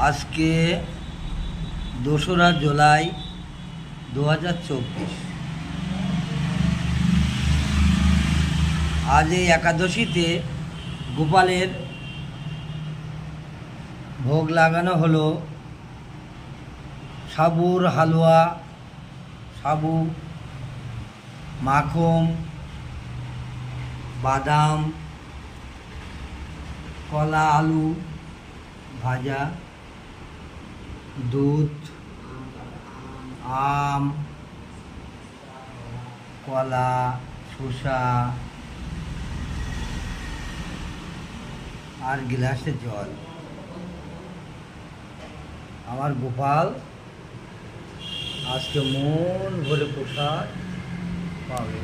আজকে 2রা জুলাই 2024। আজ এই একাদশীতে গোপালের ভোগ লাগানো হলো সাবুর হালুয়া, সাবু, মাখন, বাদাম, কলা, আলু ভাজা, দুধ, আম, কলা, শসা আর গ্লাসে জল। আমার গোপাল আজকে মন ভরে প্রসাদ পাবে।